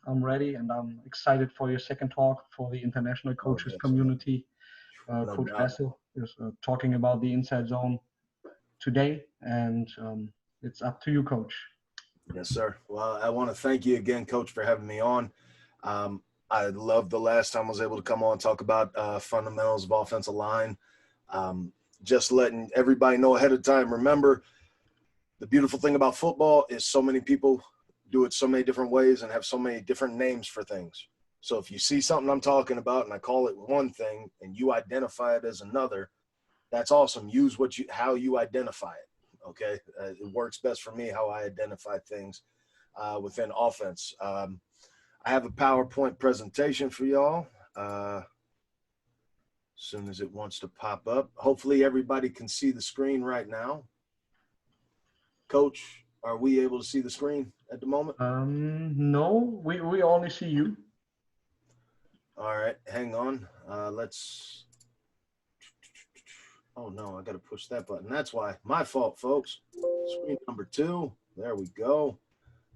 I'm ready, and I'm excited for your second talk for the international Oh, coaches yes. community. No Coach doubt. Vassil is talking about the inside zone today, and it's up to you, Coach. Yes, sir. Well, I want to thank you again, Coach, for having me on. I loved the last time I was able to come on and talk about fundamentals of offensive line. Um, just letting everybody know ahead of time. Remember, the beautiful thing about football is so many people do it so many different ways and have so many different names for things. So if you see something I'm talking about and I call it one thing and you identify it as another, that's awesome. Use how you identify it. Okay, it works best for me how I identify things within offense. I have a PowerPoint presentation for y'all. As soon as it wants to pop up, hopefully everybody can see the screen right now. Coach, are we able to see the screen at the moment? No, we only see you. All right, hang on. Let's. Oh no, I got to push that button. That's why. My fault, folks. Screen number 2. There we go.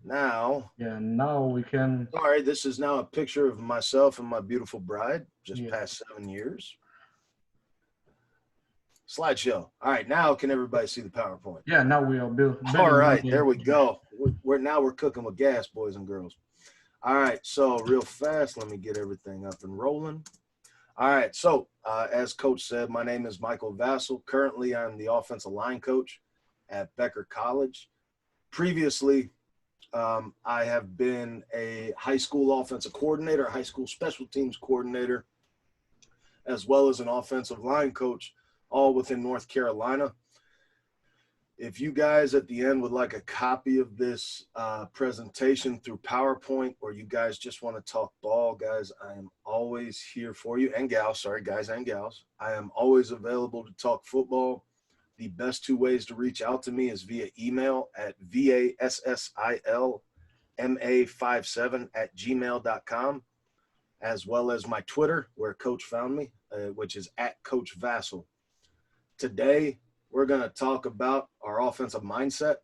Now, Yeah, now we can. all right, this is now a picture of myself and my beautiful bride, just Yeah, past 7 years. Slideshow. All right, now can everybody see the PowerPoint? yeah. Now we are All building right, there something we huge. go. We're cooking with gas, boys and girls. All right, so real fast, let me get everything up and rolling. All right, so as Coach said, my name is Michael Vassil. Currently, I'm the offensive line coach at Becker College. Previously, I have been a high school offensive coordinator, high school special teams coordinator, as well as an offensive line coach, all within North Carolina. If you guys at the end would like a copy of this presentation through PowerPoint, or you guys just want to talk ball, guys, I am always here for you. And gals, sorry, guys and gals. I am always available to talk football. The best 2 ways to reach out to me is via email at vassilma57@gmail.com, as well as my Twitter, where Coach found me, which is at Coach Vassil. Today, we're going to talk about our offensive mindset,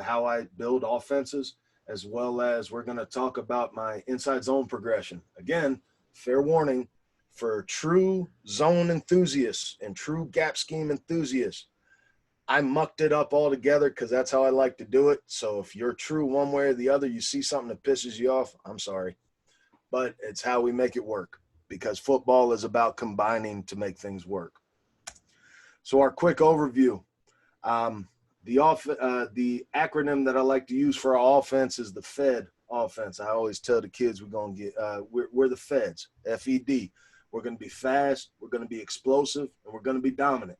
how I build offenses, as well as we're going to talk about my inside zone progression. Again, fair warning for true zone enthusiasts and true gap scheme enthusiasts. I mucked it up all together because that's how I like to do it. So if you're true one way or the other, you see something that pisses you off, I'm sorry. But it's how we make it work, because football is about combining to make things work. So our quick overview. Um, the acronym that I like to use for our offense is the Fed offense. I always tell the kids we're the Feds, FED. We're going to be fast, we're going to be explosive, and we're going to be dominant.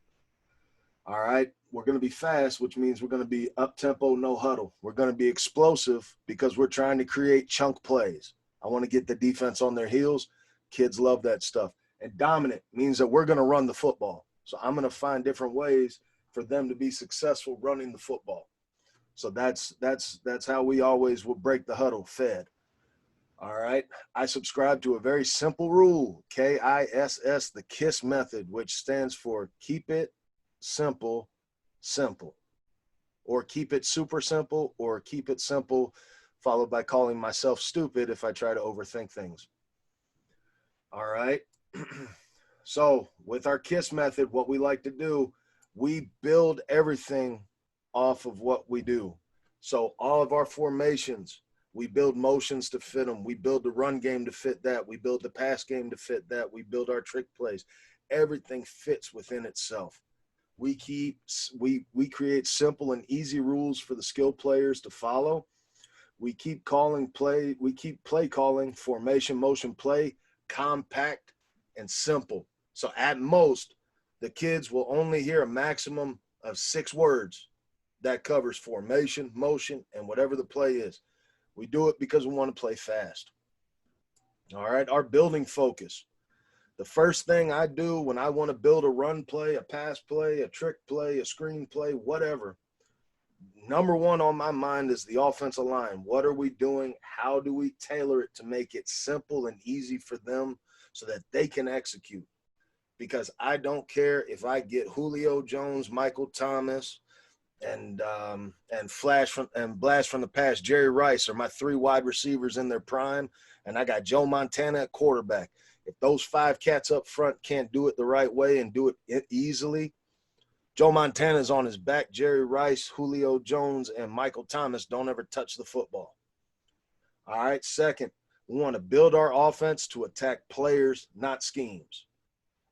All right, we're going to be fast, which means we're going to be up tempo, no huddle. We're going to be explosive because we're trying to create chunk plays. I want to get the defense on their heels. Kids love that stuff. And dominant means that we're going to run the football. So I'm going to find different ways for them to be successful running the football. So that's how we always will break the huddle, Fed. All right. I subscribe to a very simple rule, KISS, the KISS method, which stands for keep it simple, simple, or keep it super simple, or keep it simple, followed by calling myself stupid if I try to overthink things. All right. So with our KISS method, what we like to do, we build everything off of what we do. So all of our formations, we build motions to fit them. We build the run game to fit that. We build the pass game to fit that. We build our trick plays. Everything fits within itself. We create simple and easy rules for the skilled players to follow. We keep play calling, formation, motion, play, compact and simple. So at most, the kids will only hear a maximum of 6 words that covers formation, motion, and whatever the play is. We do it because we want to play fast. All right, our building focus. The first thing I do when I want to build a run play, a pass play, a trick play, a screen play, whatever, number one on my mind is the offensive line. What are we doing? How do we tailor it to make it simple and easy for them so that they can execute? Because I don't care if I get Julio Jones, Michael Thomas, blast from the past. Jerry Rice are my 3 wide receivers in their prime, and I got Joe Montana at quarterback. If those 5 cats up front can't do it the right way and do it easily, Joe Montana's on his back. Jerry Rice, Julio Jones, and Michael Thomas don't ever touch the football. All right, second, we want to build our offense to attack players, not schemes.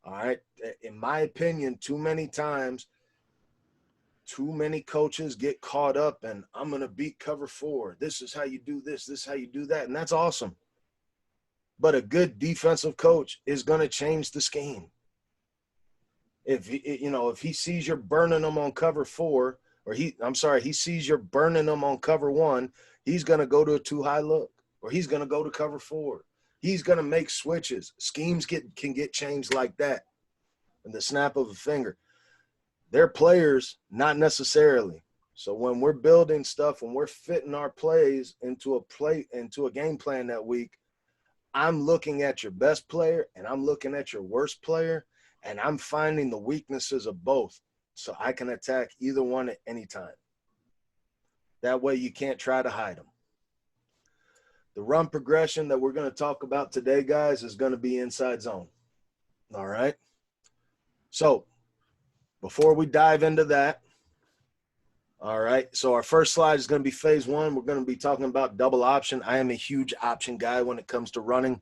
All right, in my opinion, too many times, too many coaches get caught up in, I'm going to beat cover 4. This is how you do this. This is how you do that. And that's awesome. But a good defensive coach is going to change the scheme. If he sees you're burning them on cover 4, or he sees you're burning them on cover 1, he's going to go to a too high look, or he's going to go to cover 4. He's going to make switches. Schemes can get changed like that in the snap of a finger. They're players, not necessarily. So when we're building stuff, when we're fitting our plays into a game plan that week, I'm looking at your best player and I'm looking at your worst player, and I'm finding the weaknesses of both so I can attack either one at any time. That way you can't try to hide them. The run progression that we're going to talk about today, guys, is going to be inside zone. All right? So before we dive into that, all right, so our first slide is going to be phase 1. We're going to be talking about double option. I am a huge option guy when it comes to running.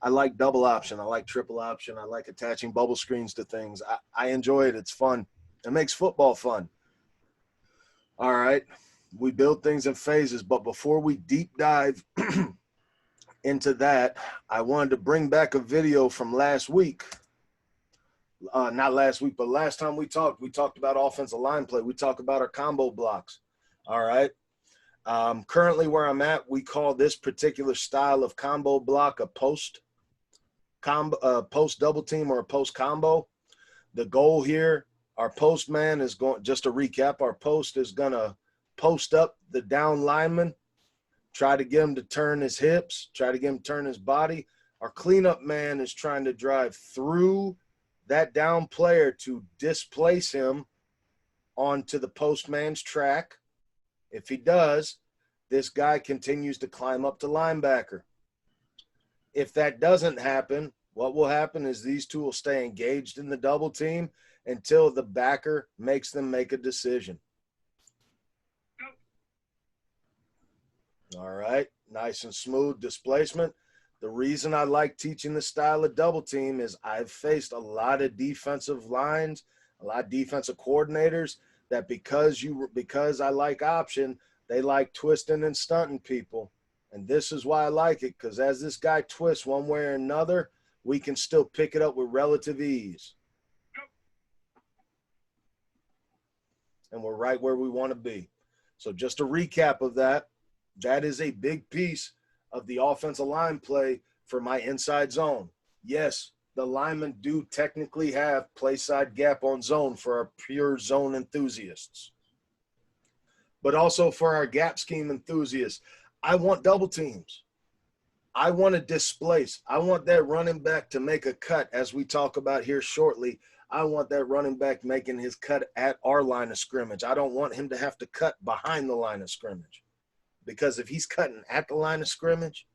I like double option. I like triple option. I like attaching bubble screens to things. I enjoy it. It's fun. It makes football fun. All right. We build things in phases, but before we deep dive into that, I wanted to bring back a video from last week. Not last week, but last time we talked about offensive line play. We talked about our combo blocks. All right. Currently where I'm at, we call this particular style of combo block a post double team or a post combo. The goal here, our post man is going, just to recap, our post is going to post up the down lineman, try to get him to turn his hips, try to get him to turn his body. Our cleanup man is trying to drive through that down player to displace him onto the postman's track. If he does, this guy continues to climb up to linebacker. If that doesn't happen, what will happen is these two will stay engaged in the double team until the backer makes them make a decision. All right, nice and smooth displacement. The reason I like teaching this style of double team is I've faced a lot of defensive lines, a lot of defensive coordinators that because I like option, they like twisting and stunting people. And this is why I like it, because as this guy twists one way or another, we can still pick it up with relative ease. And we're right where we want to be. So just a recap of that, that is a big piece of the offensive line play for my inside zone. Yes, the linemen do technically have play side gap on zone for our pure zone enthusiasts. But also for our gap scheme enthusiasts, I want double teams. I want to displace. I want that running back to make a cut, as we talk about here shortly. I want that running back making his cut at our line of scrimmage. I don't want him to have to cut behind the line of scrimmage. Because if he's cutting at the line of scrimmage,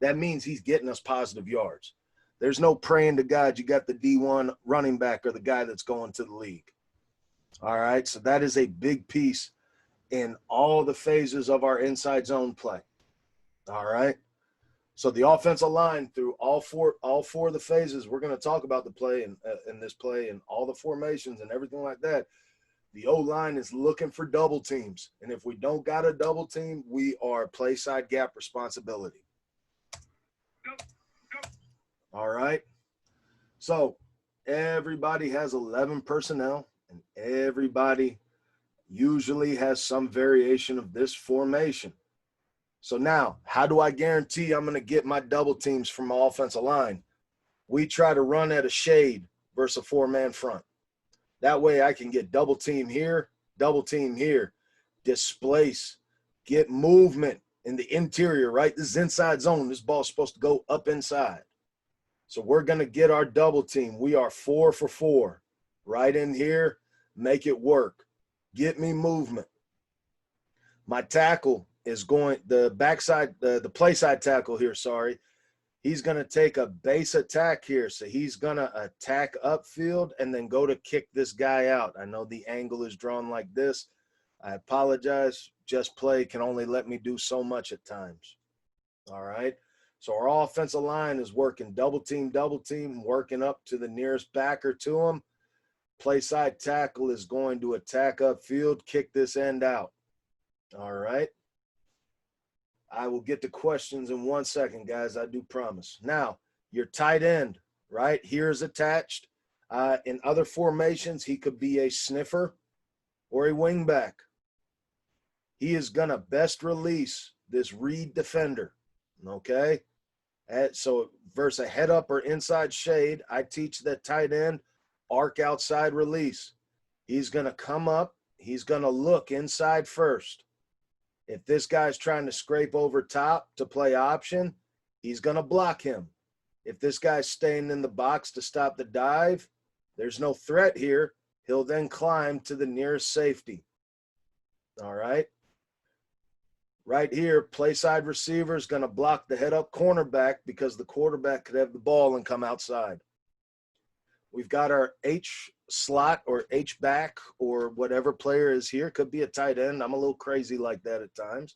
that means he's getting us positive yards. There's no praying to God you got the D1 running back or the guy that's going to the league. All right, so that is a big piece in all the phases of our inside zone play. All right. So the offensive line through all four of the phases, we're going to talk about the play in this play and all the formations and everything like that. The O-line is looking for double teams. And if we don't got a double team, we are play side gap responsibility. All right. So everybody has 11 personnel, and everybody usually has some variation of this formation. So now, how do I guarantee I'm going to get my double teams from my offensive line? We try to run at a shade versus a four-man front. That way I can get double team here, displace, get movement in the interior, right? This is inside zone. This ball's supposed to go up inside. So we're going to get our double team. We are 4 for 4. Right in here, make it work. Get me movement. My tackle is going, the backside, the play side tackle here, sorry, he's going to take a base attack here. So he's going to attack upfield and then go to kick this guy out. I know the angle is drawn like this. I apologize. Just play can only let me do so much at times. All right. So our offensive line is working double team, working up to the nearest backer to him. Play side tackle is going to attack upfield, kick this end out. All right. I will get to questions in 1 second, guys. I do promise. Now, your tight end, right here is attached. In other formations, he could be a sniffer or a wingback. He is going to best release this read defender, okay? So versus a head up or inside shade, I teach that tight end arc outside release. He's going to come up. He's going to look inside first. If this guy's trying to scrape over top to play option, he's going to block him. If this guy's staying in the box to stop the dive, there's no threat here. He'll then climb to the nearest safety. All right. Right here, play side receiver is going to block the head up cornerback because the quarterback could have the ball and come outside. We've got our H slot or H back or whatever player is here. Could be a tight end. I'm a little crazy like that at times.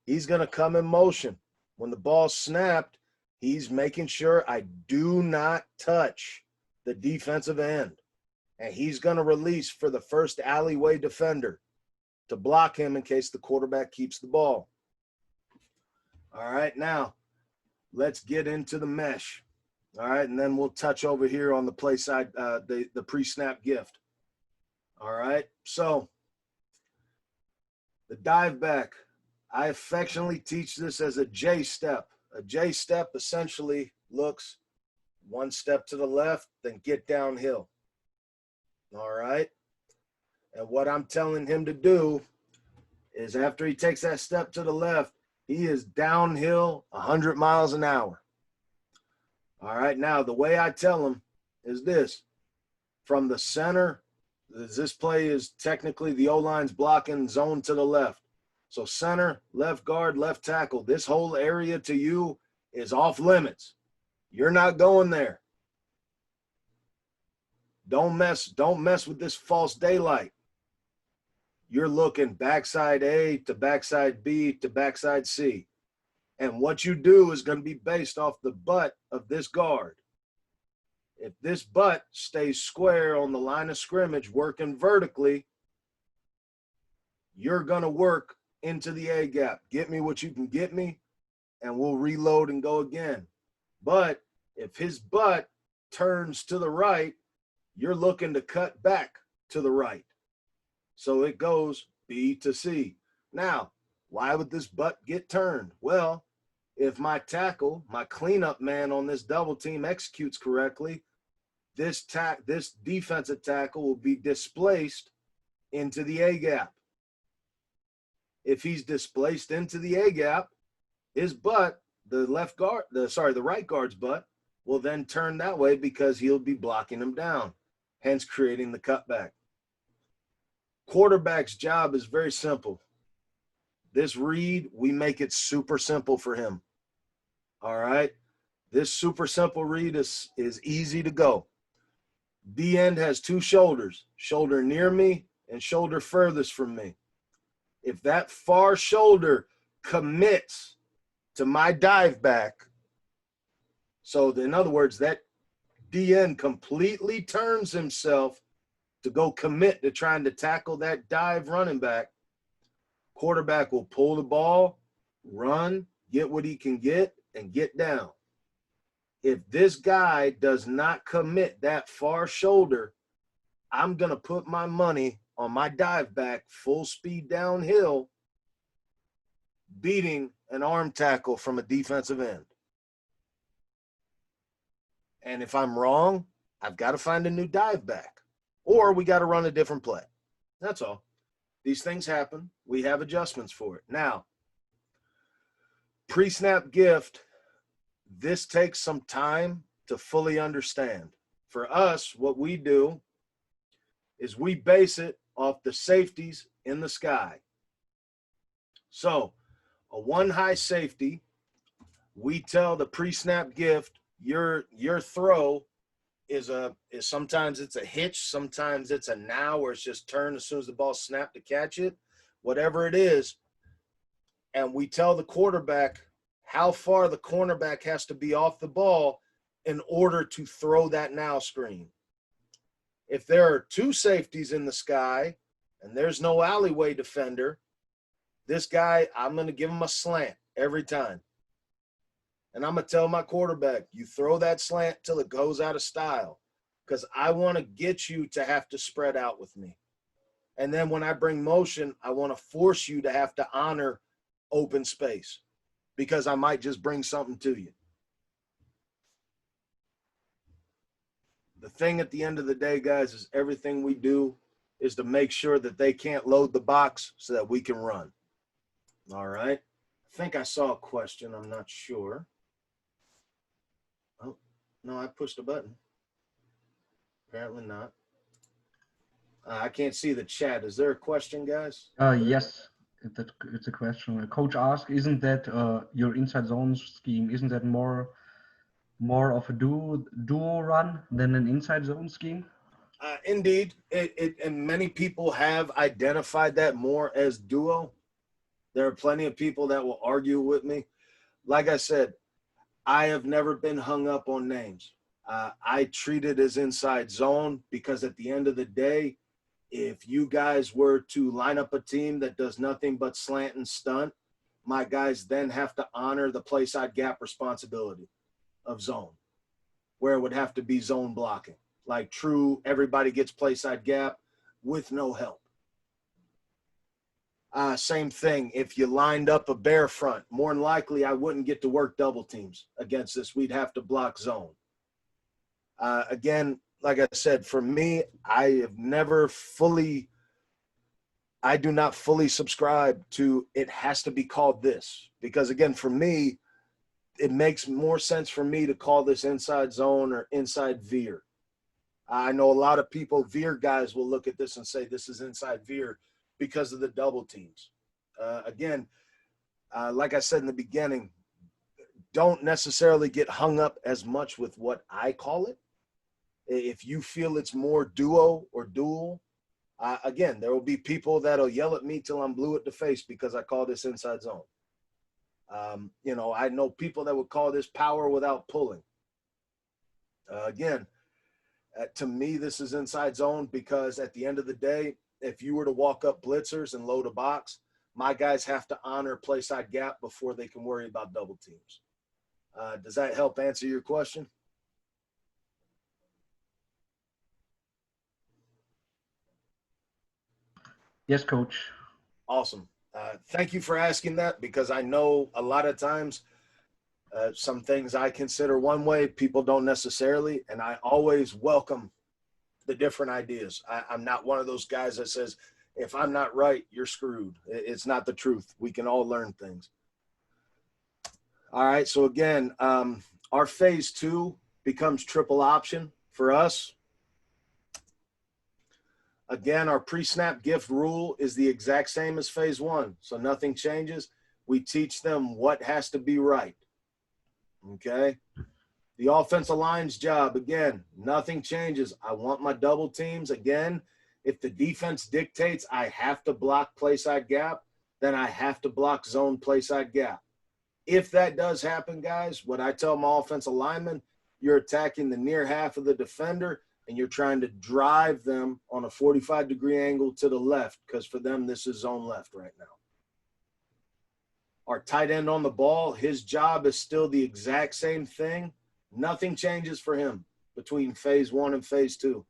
He's going to come in motion. When the ball's snapped, he's making sure I do not touch the defensive end. And he's going to release for the first alleyway defender to block him in case the quarterback keeps the ball. All right, now let's get into the mesh. All right, and then we'll touch over here on the play side, the pre-snap gift. All right, so the dive back, I affectionately teach this as a J step. A J step essentially looks one step to the left, then get downhill. All right, and what I'm telling him to do is after he takes that step to the left, he is downhill 100 miles an hour. All right, now the way I tell him is this. From the center, this play is technically the O-line's blocking zone to the left. So center, left guard, left tackle, this whole area to you is off limits. You're not going there. Don't mess with this false daylight. You're looking backside A to backside B to backside C. And what you do is going to be based off the butt of this guard. If this butt stays square on the line of scrimmage working vertically, you're going to work into the A gap. Get me what you can get me, and we'll reload and go again. But if his butt turns to the right, you're looking to cut back to the right. So it goes B to C. Now, why would this butt get turned? Well, if my tackle, my cleanup man on this double team executes correctly, this defensive tackle will be displaced into the A gap. If he's displaced into the A gap, his butt, the right guard's butt, will then turn that way because he'll be blocking him down, hence creating the cutback. Quarterback's job is very simple. This read, we make it super simple for him. All right? This super simple read is easy to go. D end has two shoulders, shoulder near me and shoulder furthest from me. If that far shoulder commits to my dive back, so in other words, that D end completely turns himself to go commit to trying to tackle that dive running back, quarterback will pull the ball, run, get what he can get, and get down. If this guy does not commit that far shoulder, I'm going to put my money on my dive back full speed downhill, beating an arm tackle from a defensive end. And if I'm wrong, I've got to find a new dive back, or we got to run a different play. That's all. These things happen. We have adjustments for it. Now, pre-snap gift, this takes some time to fully understand. For us, what we do is we base it off the safeties in the sky. So a one high safety, we tell the pre-snap gift, your throw is sometimes it's a hitch, sometimes it's a now where it's just turn as soon as the ball snapped to catch it, whatever it is. And we tell the quarterback how far the cornerback has to be off the ball in order to throw that now screen. If there are two safeties in the sky and there's no alleyway defender, this guy, I'm going to give him a slant every time. And I'm going to tell my quarterback, you throw that slant till it goes out of style, because I want to get you to have to spread out with me. And then when I bring motion, I want to force you to have to honor open space, because I might just bring something to you. The thing at the end of the day, guys, is everything we do is to make sure that they can't load the box so that we can run. All right. I think I saw a question. I'm not sure. Oh, no, I pushed a button. Apparently not. I can't see the chat. Is there a question, guys? Yes, it's a question. Coach asked, isn't that your inside zone scheme? Isn't that more of a duo run than an inside zone scheme? Indeed, and many people have identified that more as duo. There are plenty of people that will argue with me. Like I said, I have never been hung up on names. I treat it as inside zone because at the end of the day, if you guys were to line up a team that does nothing but slant and stunt, my guys then have to honor the play side gap responsibility of zone, where it would have to be zone blocking. Like true, everybody gets play side gap with no help. Same thing. If you lined up a bear front, more than likely I wouldn't get to work double teams against this. We'd have to block zone. Again, like I said, for me, I do not fully subscribe to it has to be called this, because again, for me, it makes more sense for me to call this inside zone or inside veer. I know a lot of people, veer guys, will look at this and say this is inside veer because of the double teams. Again, like I said in the beginning, don't necessarily get hung up as much with what I call it. If you feel it's more duo or dual, again, there will be people that'll yell at me till I'm blue at the face because I call this inside zone. I know people that would call this power without pulling. Again, to me, this is inside zone because at the end of the day, if you were to walk up blitzers and load a box, my guys have to honor play side gap before they can worry about double teams. Does that help answer your question? Yes, Coach. Awesome. Thank you for asking that, because I know a lot of times some things I consider one way, people don't necessarily, and I always welcome the different ideas. I'm not one of those guys that says, if I'm not right, you're screwed. It's not the truth. We can all learn things. All right. So again, our phase 2 becomes triple option for us. Again, our pre-snap gift rule is the exact same as phase 1. So nothing changes. We teach them what has to be right. Okay. The offensive line's job, again, nothing changes. I want my double teams. Again, if the defense dictates I have to block play side gap, then I have to block zone play side gap. If that does happen, guys, what I tell my offensive linemen, you're attacking the near half of the defender and you're trying to drive them on a 45-degree angle to the left, because for them, this is zone left right now. Our tight end on the ball, his job is still the exact same thing. Nothing changes for him between phase 1 and phase 2.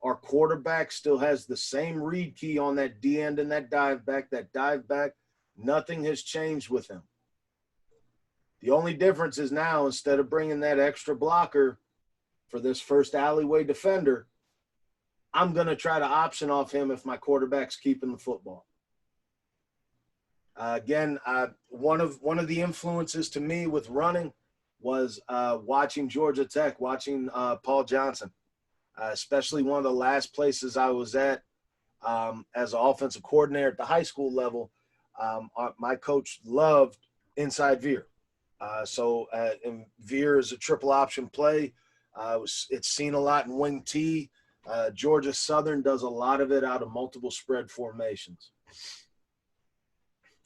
Our quarterback still has the same read key on that D end and that dive back. Nothing has changed with him. The only difference is now, instead of bringing that extra blocker for this first alleyway defender, I'm going to try to option off him if my quarterback's keeping the football. Again, one of the influences to me with running was watching Georgia Tech, watching Paul Johnson, especially one of the last places I was at as an offensive coordinator at the high school level. My coach loved inside veer. And veer is a triple option play. It's seen a lot in wing T. Georgia Southern does a lot of it out of multiple spread formations.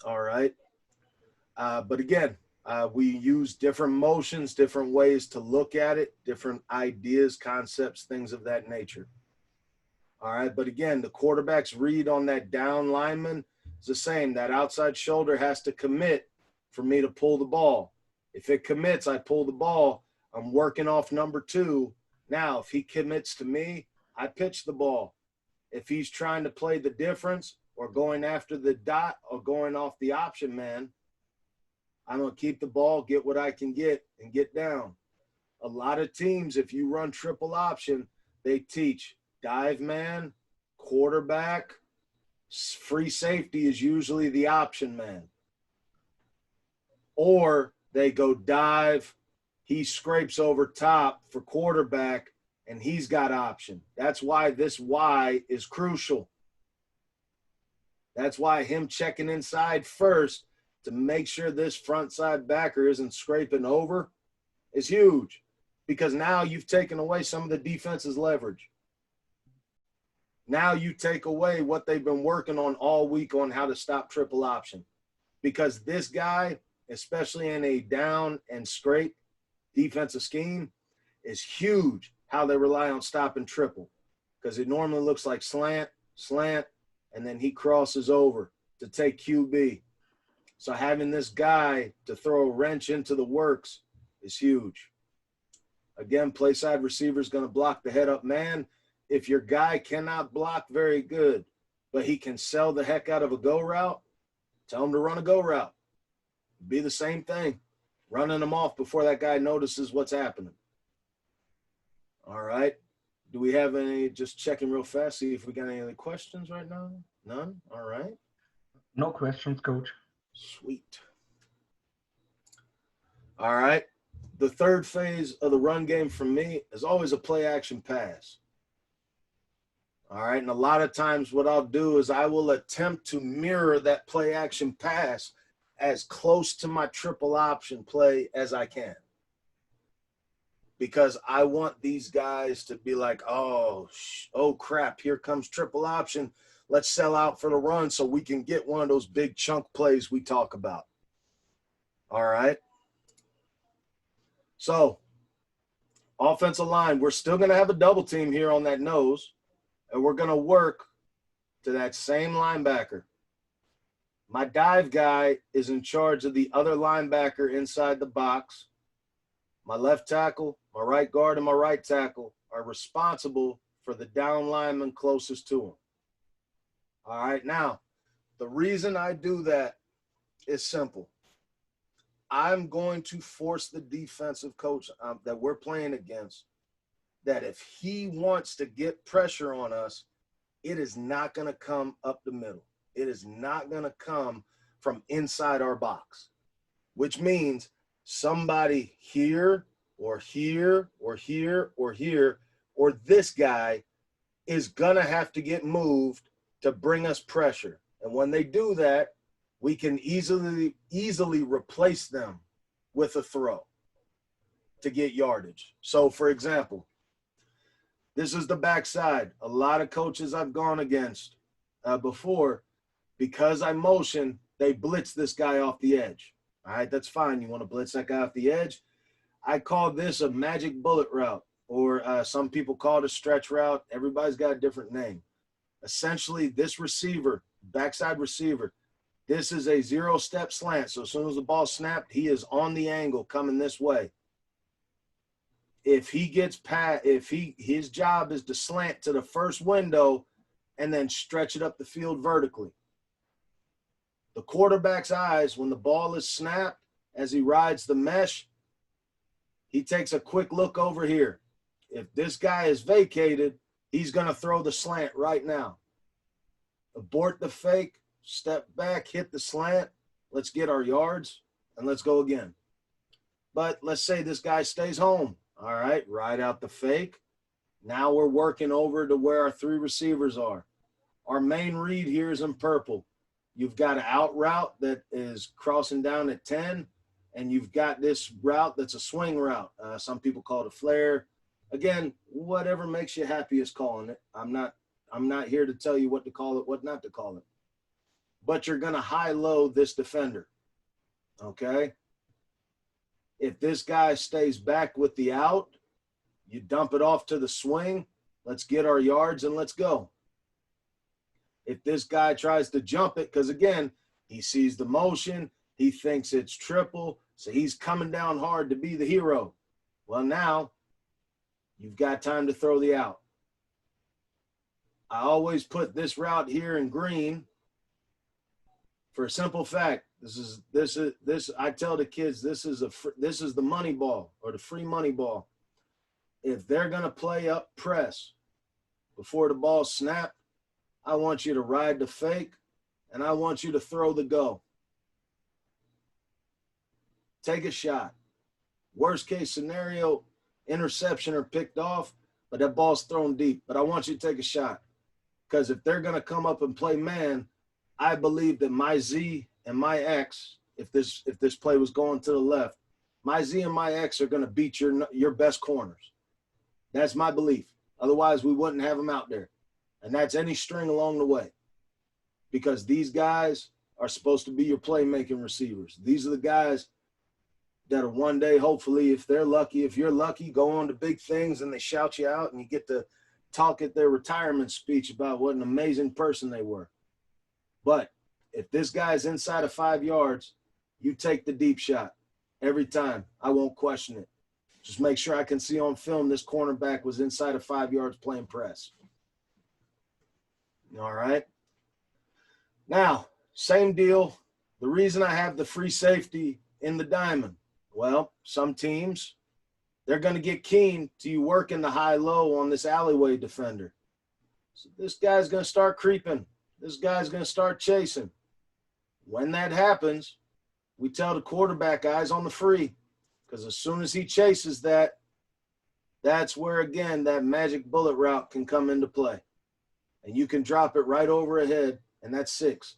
All right. But again, we use different motions, different ways to look at it, different ideas, concepts, things of that nature. All right. But again, the quarterback's read on that down lineman is the same. That outside shoulder has to commit for me to pull the ball. If it commits, I pull the ball. I'm working off number 2. Now, if he commits to me, I pitch the ball. If he's trying to play the difference or going after the dot or going off the option man, I'm going to keep the ball, get what I can get, and get down. A lot of teams, if you run triple option, they teach dive man, quarterback, free safety is usually the option man. Or they go dive, he scrapes over top for quarterback, and he's got option. That's why this Y is crucial. That's why him checking inside first to make sure this front side backer isn't scraping over is huge, because now you've taken away some of the defense's leverage. Now you take away what they've been working on all week on how to stop triple option, because this guy, especially in a down and scrape defensive scheme, is huge how they rely on stopping triple, because it normally looks like slant, and then he crosses over to take QB. So having this guy to throw a wrench into the works is huge. Again, play side receiver is going to block the head up man. If your guy cannot block very good, but he can sell the heck out of a go route, tell him to run a go route. Be the same thing, running him off before that guy notices what's happening. All right. Do we have any, just checking real fast, see if we got any other questions right now? None? All right. No questions, coach. Sweet. All right. The third phase of the run game for me is always a play action pass. All right. And a lot of times what I'll do is I will attempt to mirror that play action pass as close to my triple option play as I can, because I want these guys to be like, oh crap, here comes triple option. Let's sell out for the run so we can get one of those big chunk plays we talk about. All right. So offensive line, we're still going to have a double team here on that nose, and we're going to work to that same linebacker. My dive guy is in charge of the other linebacker inside the box. My left tackle, my right guard, and my right tackle are responsible for the down lineman closest to him. All right, now, the reason I do that is simple. I'm going to force the defensive coach that we're playing against that if he wants to get pressure on us, it is not going to come up the middle. It is not going to come from inside our box, which means somebody here or here or here or here, or this guy is going to have to get moved to bring us pressure. And when they do that, we can easily replace them with a throw to get yardage. So, for example, this is the backside. A lot of coaches I've gone against before, because I motion, they blitz this guy off the edge. All right, that's fine. You want to blitz that guy off the edge? I call this a magic bullet route, or some people call it a stretch route. Everybody's got a different name. Essentially, this receiver, backside receiver, this is a zero-step slant. So as soon as the ball snapped, he is on the angle coming this way. If he gets past, his job is to slant to the first window and then stretch it up the field vertically. The quarterback's eyes, when the ball is snapped, as he rides the mesh, he takes a quick look over here. If this guy is vacated, he's going to throw the slant right now. Abort the fake, step back, hit the slant. Let's get our yards, and let's go again. But let's say this guy stays home. All right, ride out the fake. Now we're working over to where our three receivers are. Our main read here is in purple. You've got an out route that is crossing down at 10, and you've got this route that's a swing route. Some people call it a flare. Again, whatever makes you happy is calling it. I'm not here to tell you what to call it, what not to call it. But you're going to high-low this defender, okay? If this guy stays back with the out, you dump it off to the swing. Let's get our yards and let's go. If this guy tries to jump it, because again, he sees the motion, he thinks it's triple, so he's coming down hard to be the hero. Well, now you've got time to throw the out. I always put this route here in green for a simple fact. I tell the kids, this is the money ball, or the free money ball. If they're going to play up press before the ball snapped, I want you to ride the fake, and I want you to throw the go. Take a shot. Worst case scenario, interception or picked off, but that ball's thrown deep. But I want you to take a shot, because if they're going to come up and play man, I believe that my Z and my X, if this play was going to the left, my Z and my X are going to beat your best corners. That's my belief. Otherwise, we wouldn't have them out there. And that's any string along the way, because these guys are supposed to be your playmaking receivers. These are the guys that are one day, hopefully, if they're lucky, if you're lucky, go on to big things and they shout you out and you get to talk at their retirement speech about what an amazing person they were. But if this guy's inside of 5 yards, you take the deep shot every time. I won't question it. Just make sure I can see on film this cornerback was inside of 5 yards playing press. All right. Now, same deal. The reason I have the free safety in the diamond, well, some teams, they're going to get keen to you working the high-low on this alleyway defender. So this guy's going to start creeping. This guy's going to start chasing. When that happens, we tell the quarterback eyes on the free, because as soon as he chases that, that's where, again, that magic bullet route can come into play. And you can drop it right over ahead, and that's 6.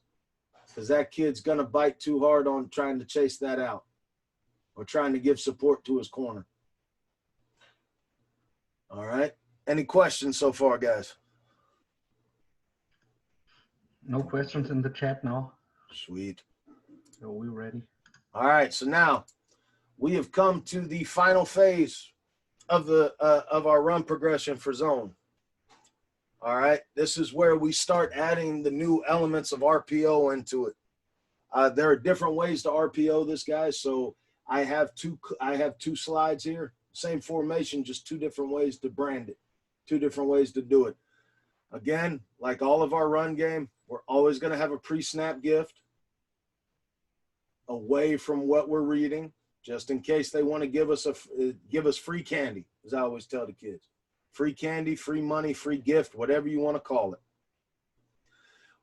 Because that kid's going to bite too hard on trying to chase that out or trying to give support to his corner. All right. Any questions so far, guys? No questions in the chat now. Sweet. So we're ready. All right. So now we have come to the final phase of our run progression for zone. All right. This is where we start adding the new elements of RPO into it. There are different ways to RPO this, guys. So I have two slides here. Same formation, just 2 different ways to brand it, 2 different ways to do it. Again, like all of our run game, we're always going to have a pre-snap gift away from what we're reading, just in case they want to give us free candy, as I always tell the kids. Free candy, free money, free gift, whatever you want to call it.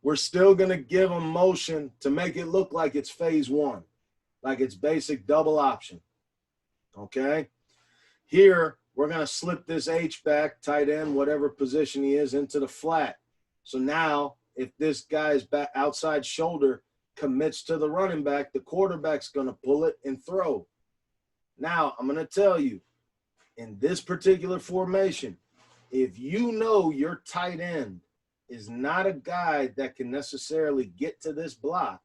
We're still going to give them motion to make it look like it's phase 1, like it's basic double option. Okay? Here, we're going to slip this H-back, tight end, whatever position he is, into the flat. So now, if this guy's back outside shoulder commits to the running back, the quarterback's going to pull it and throw. Now, I'm going to tell you, in this particular formation, if you know your tight end is not a guy that can necessarily get to this block,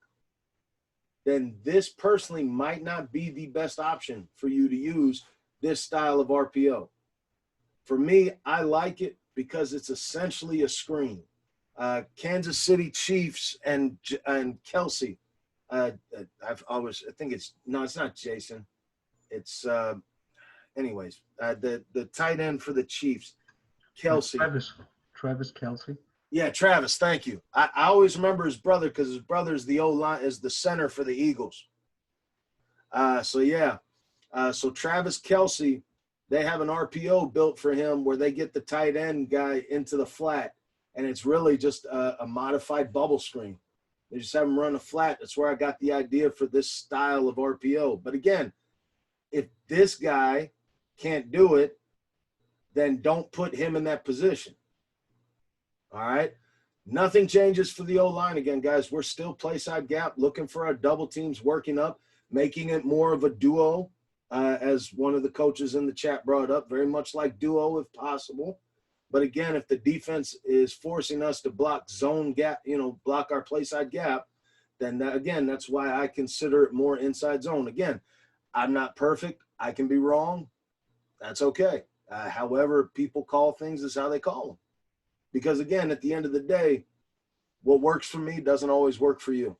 then this personally might not be the best option for you to use this style of RPO. For me, I like it because it's essentially a screen. Kansas City Chiefs and Kelsey. It's not Jason. It's anyways, the tight end for the Chiefs, Kelsey. Travis Kelsey. Yeah, Travis. Thank you. I always remember his brother because his brother's the O-line, is the center for the Eagles. So Travis Kelsey, they have an RPO built for him where they get the tight end guy into the flat, and it's really just a modified bubble screen. They just have him run a flat. That's where I got the idea for this style of RPO. But again, if this guy can't do it, then don't put him in that position. All right? Nothing changes for the O-line again, guys. We're still play side gap, looking for our double teams working up, making it more of a duo, as one of the coaches in the chat brought up, very much like duo if possible. But again, if the defense is forcing us to block zone gap, block our play side gap, then again, that's why I consider it more inside zone. Again, I'm not perfect. I can be wrong. That's okay. However people call things is how they call them. Because again, at the end of the day, what works for me doesn't always work for you.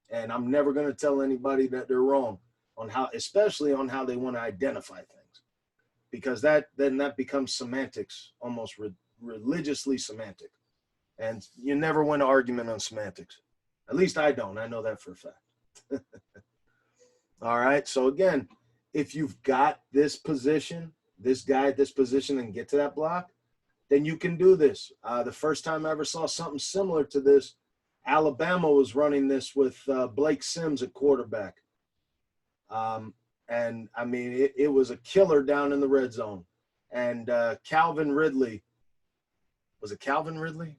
And I'm never going to tell anybody that they're wrong on how, especially on how they want to identify things, because that becomes semantics, almost religiously semantic. And you never win an argument on semantics. At least I don't. I know that for a fact. All right. So again, if you've got this position, this guy at this position and get to that block, then you can do this. The first time I ever saw something similar to this, Alabama was running this with Blake Sims at quarterback. And I mean, it was a killer down in the red zone. And Calvin Ridley, was it Calvin Ridley?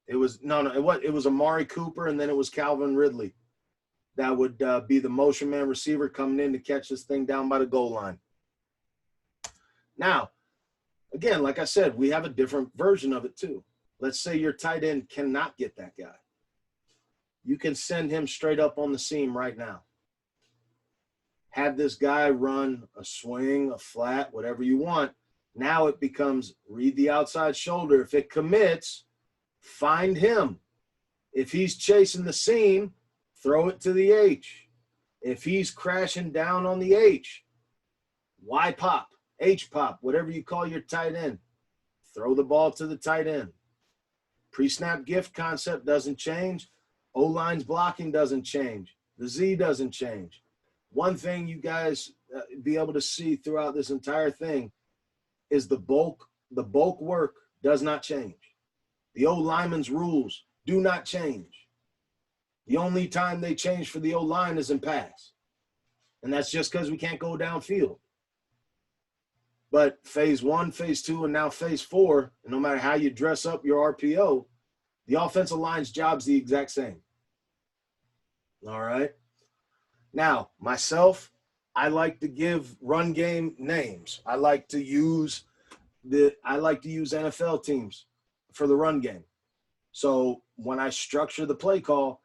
It was, it was Amari Cooper, and then it was Calvin Ridley. That would be the motion man receiver coming in to catch this thing down by the goal line. Now, again, like I said, we have a different version of it too. Let's say your tight end cannot get that guy. You can send him straight up on the seam right now. Have this guy run a swing, a flat, whatever you want. Now it becomes read the outside shoulder. If it commits, find him. If he's chasing the seam, throw it to the H. If he's crashing down on the H, Y pop, H pop, whatever you call your tight end, throw the ball to the tight end. Pre-snap gift concept doesn't change. O-line's blocking doesn't change. The Z doesn't change. One thing you guys be able to see throughout this entire thing is the bulk work does not change. The O-lineman's rules do not change. The only time they change for the O-line is in pass. And that's just because we can't go downfield. But phase 1, phase 2, and now phase 4, and no matter how you dress up your RPO, the offensive line's job's the exact same. All right. Now, myself, I like to give run game names. I like to use NFL teams for the run game. So when I structure the play call,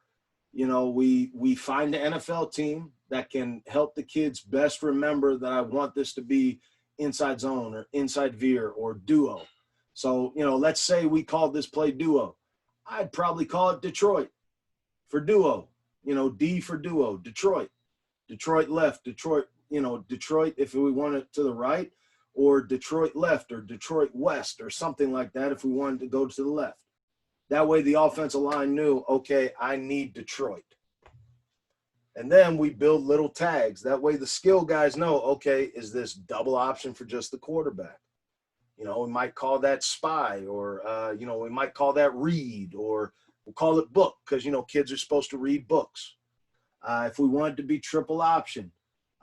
we find the NFL team that can help the kids best remember that I want this to be inside zone or inside veer or duo. So, let's say we called this play duo. I'd probably call it Detroit for duo, D for duo, Detroit left, Detroit if we want it to the right, or Detroit left or Detroit west or something like that if we wanted to go to the left. That way the offensive line knew, okay, I need Detroit. And then we build little tags. That way the skill guys know, okay, is this double option for just the quarterback? We might call that spy, or, we might call that read, or we'll call it book because, kids are supposed to read books. If we want it to be triple option,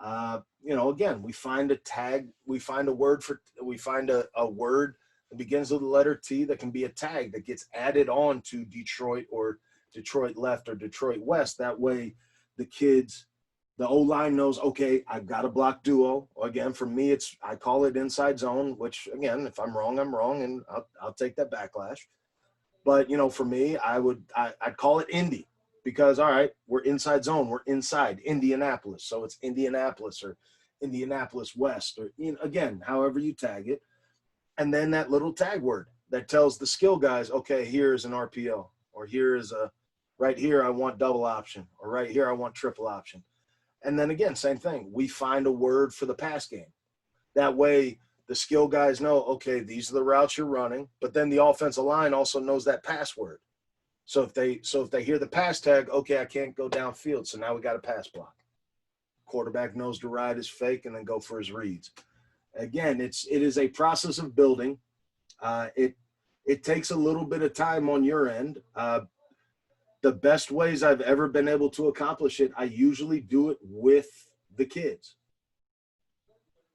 again, we find a tag, we find a word that begins with the letter T that can be a tag that gets added on to Detroit or Detroit left or Detroit west. That way the O-line knows, okay, I've got to block duo. Again, for me, I call it inside zone, which again, if I'm wrong, I'm wrong, and I'll take that backlash. But, for me, I'd call it Indy because, all right, we're inside zone. We're inside Indianapolis. So it's Indianapolis or Indianapolis West or, again, however you tag it. And then that little tag word that tells the skill guys, okay, here's an RPO, or right here I want double option, or right here I want triple option. And then again, same thing. We find a word for the pass game. That way the skill guys know, okay, these are the routes you're running, but then the offensive line also knows that password. So if they hear the pass tag, okay, I can't go downfield, so now we got a pass block. Quarterback knows to ride his fake and then go for his reads. Again, it is a process of building. It takes a little bit of time on your end. The best ways I've ever been able to accomplish it, I usually do it with the kids.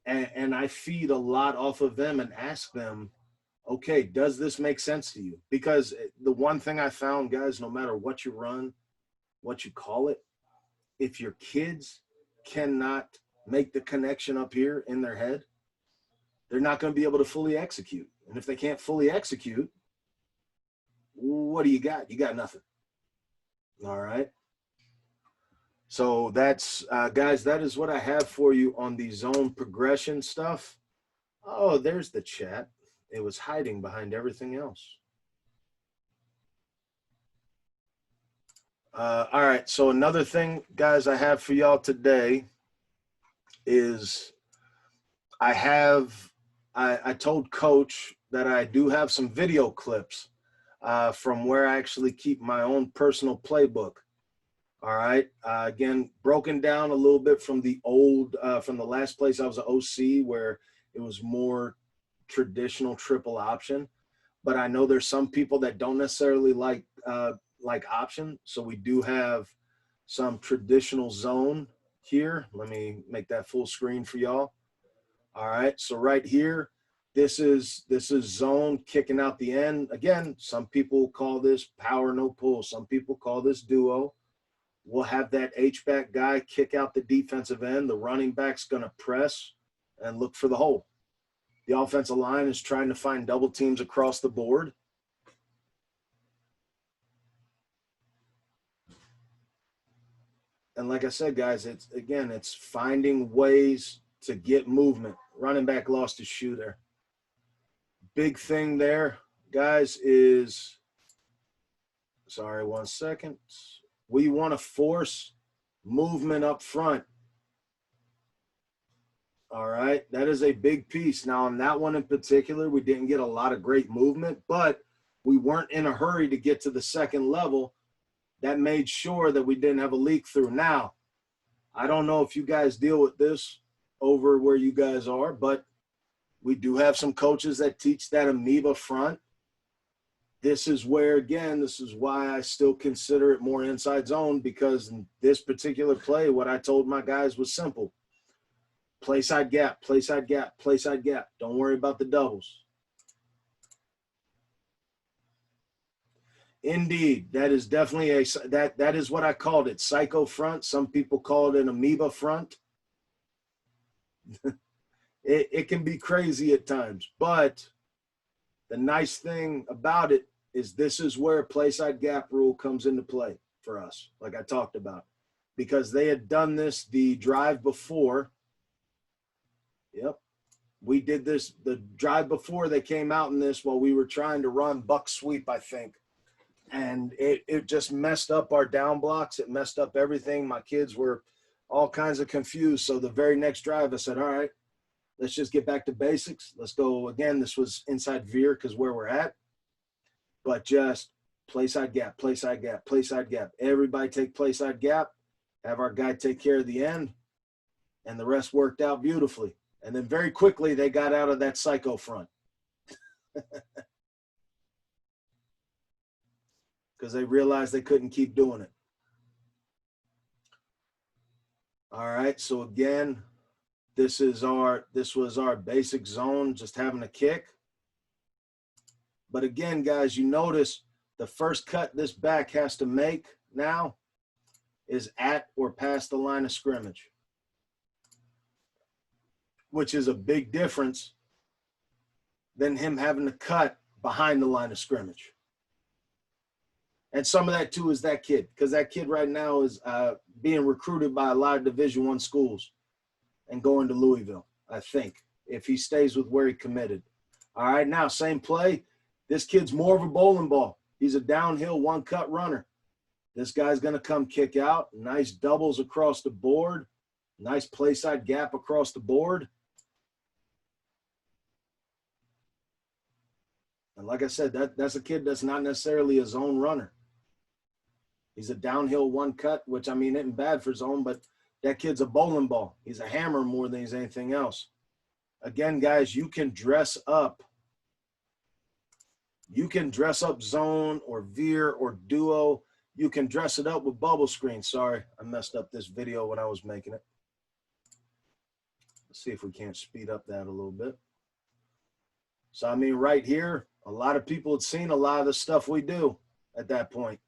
And I feed a lot off of them and ask them, okay, does this make sense to you? Because the one thing I found, guys, no matter what you run, what you call it, if your kids cannot make the connection up here in their head, they're not going to be able to fully execute. And if they can't fully execute, what do you got? You got nothing. All right. So that's, guys, that is what I have for you on the zone progression stuff. Oh, there's the chat. It was hiding behind everything else. All right. So another thing, guys, I have for y'all today is I told Coach that I do have some video clips from where I actually keep my own personal playbook. All right. Again, broken down a little bit from the old, from the last place I was an OC where it was more traditional triple option. But I know there's some people that don't necessarily like option. So we do have some traditional zone here. Let me make that full screen for y'all. All right. So right here, this is zone kicking out the end. Again, some people call this power no pull. Some people call this duo. We'll have that H-back guy kick out the defensive end. The running back's going to press and look for the hole. The offensive line is trying to find double teams across the board. And like I said, guys, it's finding ways to get movement. Running back lost his shoe there. Big thing there, guys, is, sorry, 1 second. We want to force movement up front. All right, that is a big piece. Now, on that one in particular, we didn't get a lot of great movement, but we weren't in a hurry to get to the second level. That made sure that we didn't have a leak through. Now, I don't know if you guys deal with this over where you guys are, but we do have some coaches that teach that amoeba front. This is where, again, this is why I still consider it more inside zone, because in this particular play, what I told my guys was simple. Play side gap, play side gap, play side gap. Don't worry about the doubles. Indeed, that is definitely that is what I called it, psycho front. Some people call it an amoeba front. It can be crazy at times, but the nice thing about it is this is where play side gap rule comes into play for us, like I talked about, because they had done this the drive before. Yep. We did this the drive before they came out in this while we were trying to run buck sweep, I think. And it just messed up our down blocks. It messed up everything. My kids were all kinds of confused. So the very next drive, I said, all right, let's just get back to basics. Let's go again. This was inside veer because where we're at. But just play side gap, play side gap, play side gap. Everybody take play side gap. Have our guy take care of the end. And the rest worked out beautifully. And then very quickly, they got out of that psycho front. Because they realized they couldn't keep doing it. All right, so again, this was our basic zone, just having a kick. But again, guys, you notice the first cut this back has to make now is at or past the line of scrimmage, which is a big difference than him having to cut behind the line of scrimmage. And some of that too is that kid, because that kid right now is being recruited by a lot of Division I schools and going to Louisville, I think, if he stays with where he committed. All right, now same play. This kid's more of a bowling ball. He's a downhill one-cut runner. This guy's going to come kick out. Nice doubles across the board. Nice play side gap across the board. And like I said, that's a kid that's not necessarily a zone runner. He's a downhill one cut, which, I mean, isn't bad for zone, but that kid's a bowling ball. He's a hammer more than he's anything else. Again, guys, you can dress up. You can dress up zone or veer or duo. You can dress it up with bubble screen. Sorry, I messed up this video when I was making it. Let's see if we can't speed up that a little bit. So, I mean, right here, a lot of people had seen a lot of the stuff we do at that point.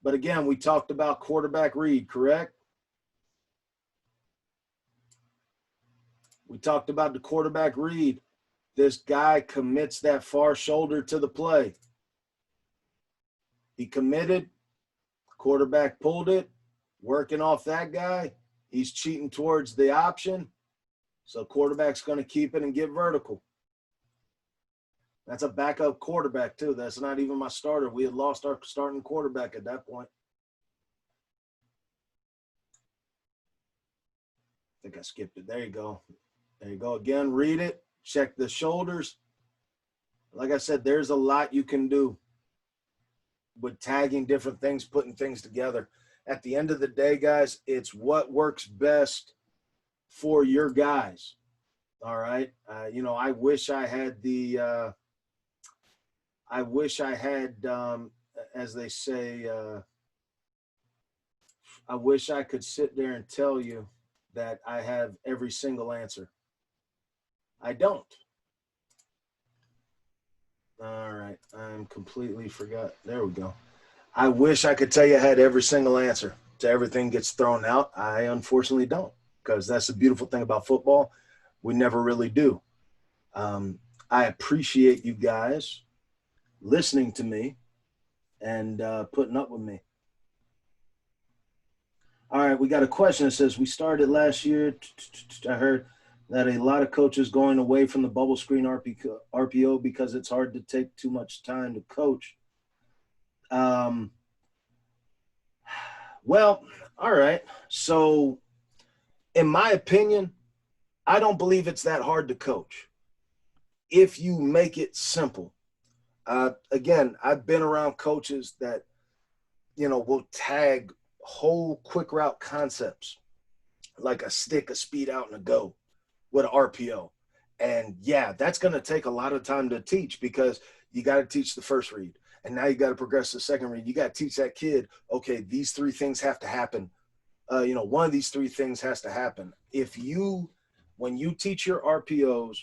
But again, we talked about quarterback read, correct? We talked about the quarterback read. This guy commits that far shoulder to the play. He committed, quarterback pulled it, working off that guy. He's cheating towards the option. So quarterback's going to keep it and get vertical. That's a backup quarterback too. That's not even my starter. We had lost our starting quarterback at that point. I think I skipped it. There you go. There you go. Again, read it. Check the shoulders. Like I said, there's a lot you can do with tagging different things, putting things together. At the end of the day, guys, it's what works best for your guys. All right. You know, I wish I had as they say, I wish I could sit there and tell you that I have every single answer. I don't. All right. I'm completely forgot. There we go. I wish I could tell you I had every single answer to everything gets thrown out. I unfortunately don't, because that's the beautiful thing about football. We never really do. I appreciate you guys listening to me and putting up with me. All right, we got a question that says, we started last year. I heard that a lot of coaches going away from the bubble screen RPO because it's hard to take too much time to coach. Well, all right. So in my opinion, I don't believe it's that hard to coach if you make it simple. Again, I've been around coaches that, you know, will tag whole quick route concepts like a stick, a speed out, and a go with an RPO. And yeah, that's going to take a lot of time to teach, because you got to teach the first read. And now you got to progress to the second read. You got to teach that kid, okay, these three things have to happen. You know, one of these three things has to happen. When you teach your RPOs,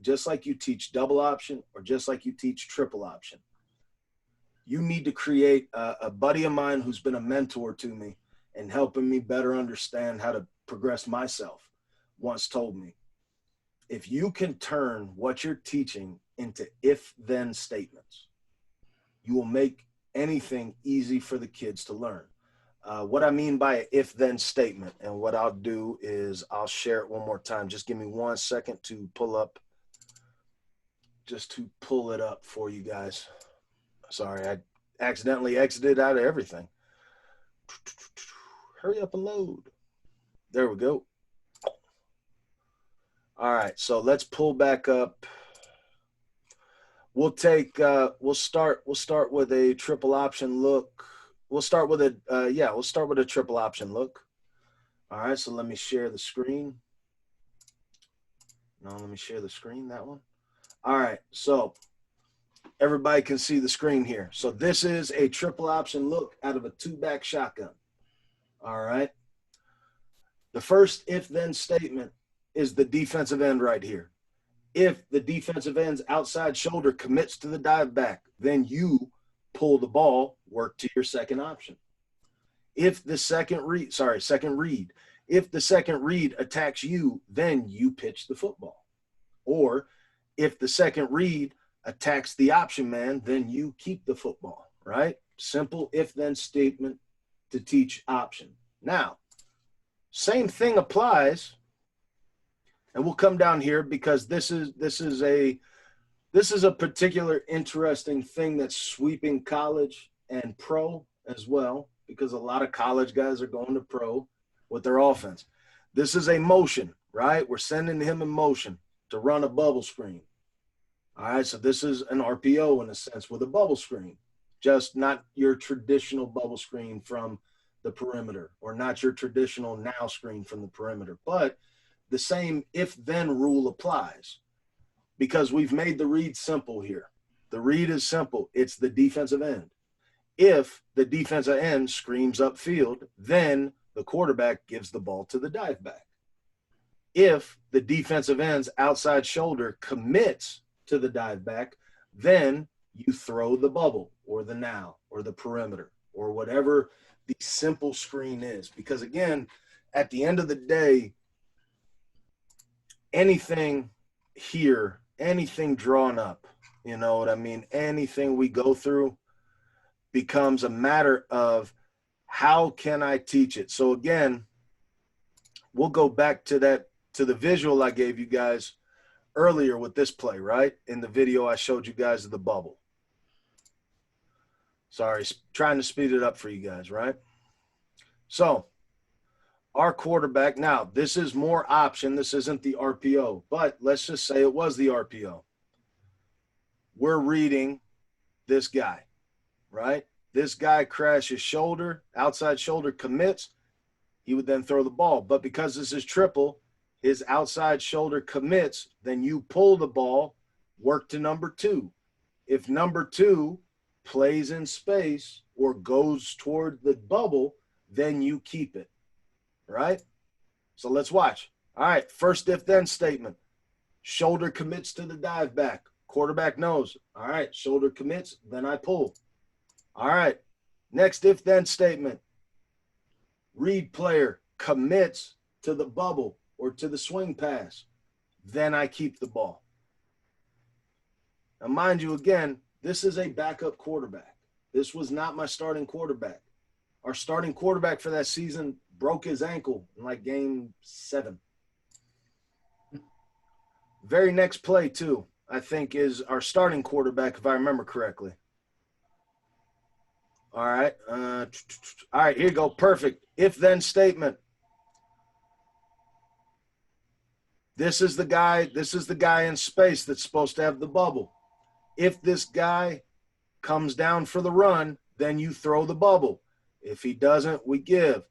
just like you teach double option or just like you teach triple option, you need to create a buddy of mine who's been a mentor to me and helping me better understand how to progress myself once told me, if you can turn what you're teaching into if-then statements, you will make anything easy for the kids to learn. What I mean by an if-then statement, and what I'll do is I'll share it one more time. Just give me 1 second to pull it up for you guys. Sorry, I accidentally exited out of everything. Hurry up and load. There we go. All right, so let's pull back up. We'll start with a triple option look. We'll start with a triple option look. All right, so let me share the screen. No, let me share the screen, that one. All right, so everybody can see the screen here. So this is a triple option look out of a two-back shotgun. All right. The first if-then statement is the defensive end right here. If the defensive end's outside shoulder commits to the dive back, then you pull the ball, work to your second option. If the second read, if the second read attacks you, then you pitch the football. Or if the second read attacks the option man, then you keep the football, right? Simple if-then statement to teach option. Now, same thing applies, and we'll come down here because this is a particular interesting thing that's sweeping college and pro as well, because a lot of college guys are going to pro with their offense. This is a motion, right? We're sending him in motion to run a bubble screen. All right, so this is an RPO in a sense with a bubble screen, just not your traditional bubble screen from the perimeter, or not your traditional now screen from the perimeter. But the same if-then rule applies, because we've made the read simple here. The read is simple. It's the defensive end. If the defensive end screams upfield, then the quarterback gives the ball to the dive back. If the defensive end's outside shoulder commits to the dive back, then you throw the bubble or the now or the perimeter or whatever the simple screen is. Because again, at the end of the day, anything here, anything drawn up, you know what I mean? Anything we go through becomes a matter of how can I teach it? So again, we'll go back to the visual I gave you guys earlier with this play, right? In the video I showed you guys of the bubble. Sorry, trying to speed it up for you guys, right? So our quarterback, now this is more option. This isn't the RPO, but let's just say it was the RPO. We're reading this guy, right? This guy crashes shoulder, outside shoulder commits. He would then throw the ball. But because this is triple, his outside shoulder commits, then you pull the ball, work to number 2. If number 2 plays in space or goes toward the bubble, then you keep it, right? So let's watch. All right, first if-then statement. Shoulder commits to the dive back. Quarterback knows. All right, shoulder commits, then I pull. All right, next if-then statement. Read player commits to the bubble or to the swing pass, then I keep the ball. Now, mind you, again, this is a backup quarterback. This was not my starting quarterback. Our starting quarterback for that season broke his ankle in like game 7. Very next play, too, I think is our starting quarterback, if I remember correctly. All right. All right, here you go. Perfect. If-then statement. This is the guy in space that's supposed to have the bubble. If this guy comes down for the run, then you throw the bubble. If he doesn't, we give.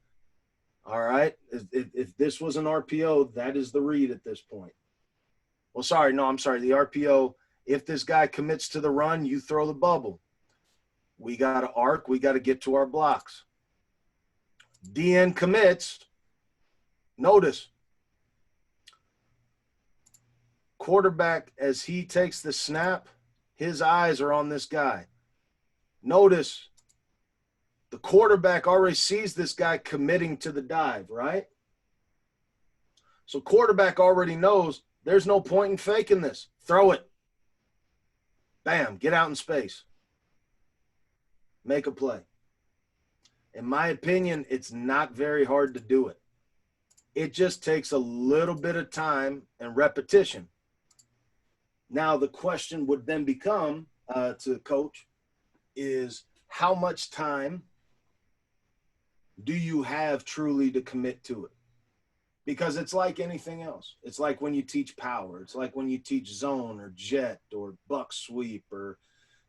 All right. If this was an RPO, that is the read at this point. Well, sorry. No, I'm sorry. The RPO, if this guy commits to the run, you throw the bubble. We got to arc. We got to get to our blocks. DN commits. Notice. Quarterback, as he takes the snap, his eyes are on this guy. Notice the quarterback already sees this guy committing to the dive, right? So quarterback already knows there's no point in faking this. Throw it. Bam, get out in space. Make a play. In my opinion, it's not very hard to do it. It just takes a little bit of time and repetition. Now, the question would then become to coach is how much time do you have truly to commit to it? Because it's like anything else. It's like when you teach power. It's like when you teach zone or jet or buck sweep or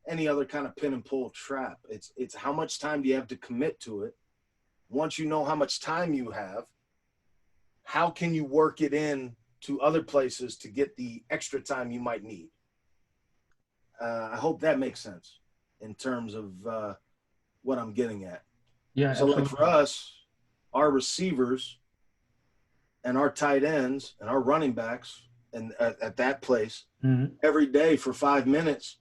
any other kind of pin and pull trap. It's how much time do you have to commit to it? Once you know how much time you have, how can you work it in to other places to get the extra time you might need? I hope that makes sense in terms of what I'm getting at. Yeah, so absolutely. Like for us, our receivers and our tight ends and our running backs and at that place, every day for 5 minutes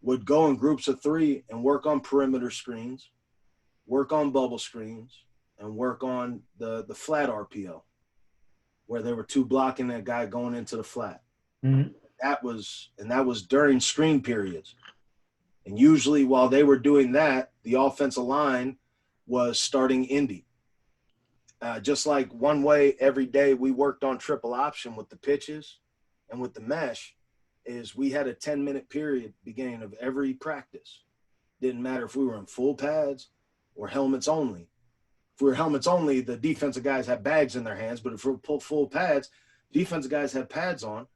would go in groups of 3 and work on perimeter screens, work on bubble screens, and work on the flat RPO, where there were 2 blocking that guy going into the flat. That was during screen periods. And usually while they were doing that, the offensive line was starting Indy. Just like one way every day we worked on triple option with the pitches and with the mesh is we had a 10-minute period beginning of every practice. Didn't matter if we were in full pads or helmets only. If we were helmets only, the defensive guys had bags in their hands, but if we were full pads, defensive guys had pads on.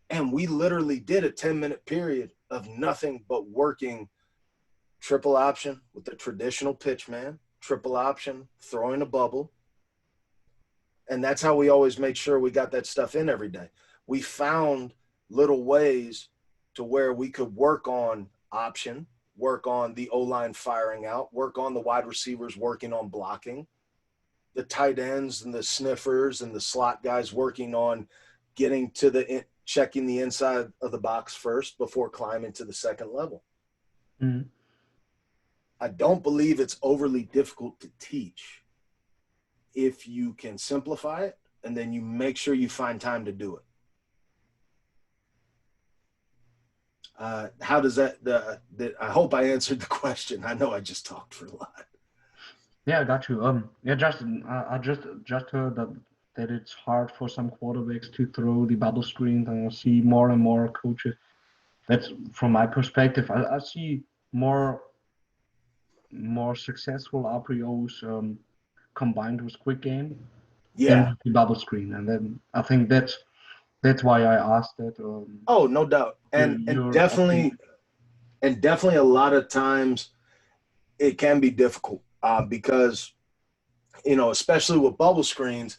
And we literally did a 10-minute period of nothing but working triple option with the traditional pitch man, triple option, throwing a bubble. And that's how we always made sure we got that stuff in every day. We found little ways to where we could work on option, work on the O-line firing out, work on the wide receivers working on blocking. the tight ends and the sniffers and the slot guys working on getting to checking the inside of the box first before climbing to the second level. Mm. I don't believe it's overly difficult to teach if you can simplify it and then you make sure you find time to do it. How does that, I hope I answered the question. I know I just talked for a lot. Yeah, I got you. Yeah, Justin, I just heard that it's hard for some quarterbacks to throw the bubble screens, and I see more and more coaches. That's from my perspective. I see more successful RPOs combined with quick game than Yeah. with the bubble screen, and then I think that's why I asked that. Oh, no doubt. Your And your definitely, a lot of times it can be difficult because, especially with bubble screens,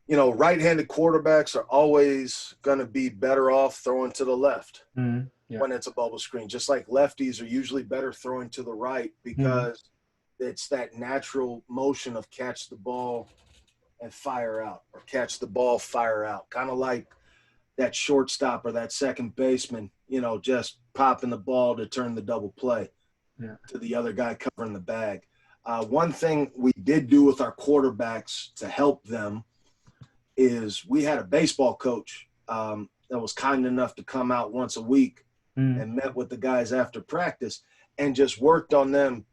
right-handed quarterbacks are always going to be better off throwing to the left yeah. when it's a bubble screen, just like lefties are usually better throwing to the right because it's that natural motion of catch the ball and fire out, or catch the ball, fire out, kind of like that shortstop or that second baseman, just popping the ball to turn the double play to the other guy covering the bag. One thing we did do with our quarterbacks to help them is we had a baseball coach that was kind enough to come out once a week and met with the guys after practice and just worked on them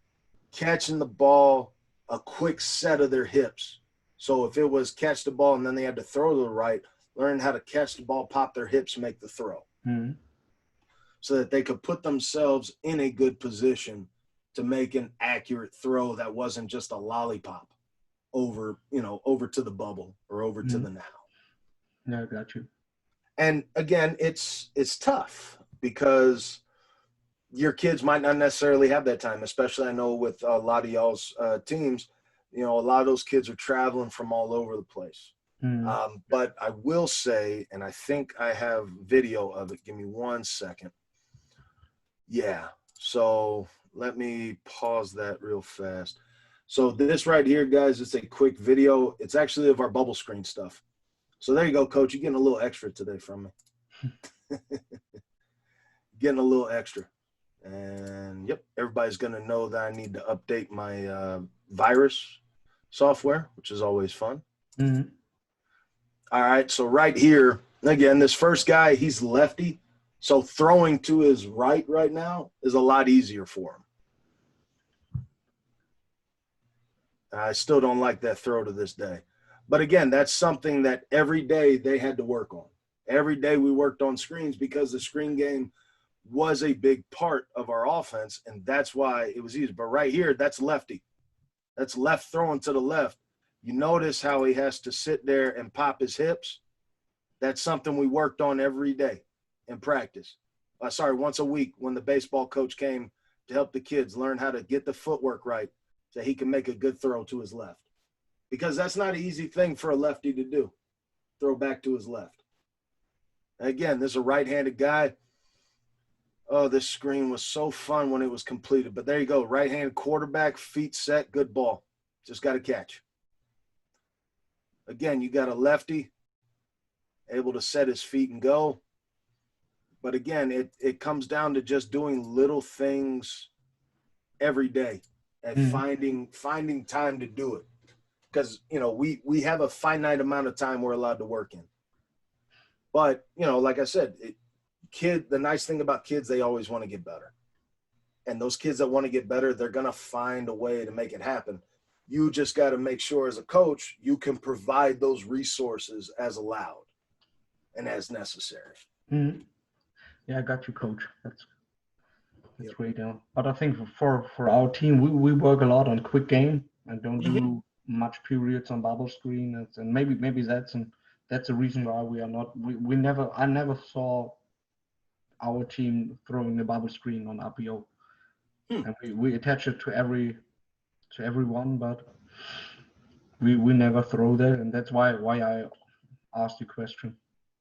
catching the ball, a quick set of their hips. So if it was catch the ball and then they had to throw to the right, learn how to catch the ball, pop their hips, make the throw. So that they could put themselves in a good position to make an accurate throw that wasn't just a lollipop over to the bubble or over to the now. Yeah, I got you. And again, it's tough because your kids might not necessarily have that time, especially I know with a lot of y'all's teams, a lot of those kids are traveling from all over the place. But I will say, and I think I have video of it. Give me 1 second. Yeah. So let me pause that real fast. So this right here, guys, it's a quick video. It's actually of our bubble screen stuff. So there you go, Coach. You're getting a little extra today from me. Getting a little extra. And yep, everybody's going to know that I need to update my virus software, which is always fun. All right, so right here, again, this first guy, he's lefty. So throwing to his right now is a lot easier for him. I still don't like that throw to this day. But again, that's something that every day they had to work on. Every day we worked on screens because the screen game was a big part of our offense, and that's why it was easy. But right here, that's lefty. That's left throwing to the left. You notice how he has to sit there and pop his hips? That's something we worked on every day in practice. Once a week when the baseball coach came to help the kids learn how to get the footwork right so he can make a good throw to his left. Because that's not an easy thing for a lefty to do, throw back to his left. Again, this is a right-handed guy. Oh, this screen was so fun when it was completed. But there you go, right-handed quarterback, feet set, good ball. Just got to catch. Again, you got a lefty able to set his feet and go. But again, it comes down to just doing little things every day and finding time to do it. Because, we have a finite amount of time we're allowed to work in. But, like I said, the nice thing about kids, they always want to get better. And those kids that want to get better, they're going to find a way to make it happen. You just got to make sure as a coach, you can provide those resources as allowed and as necessary. Yeah, I got you, Coach. That's great. But I think for our team, we work a lot on quick game and don't do much periods on bubble screen. And maybe that's the reason why I never saw our team throwing the bubble screen on RPO. And we attach it to everyone, but we never throw that, and that's why I asked the question.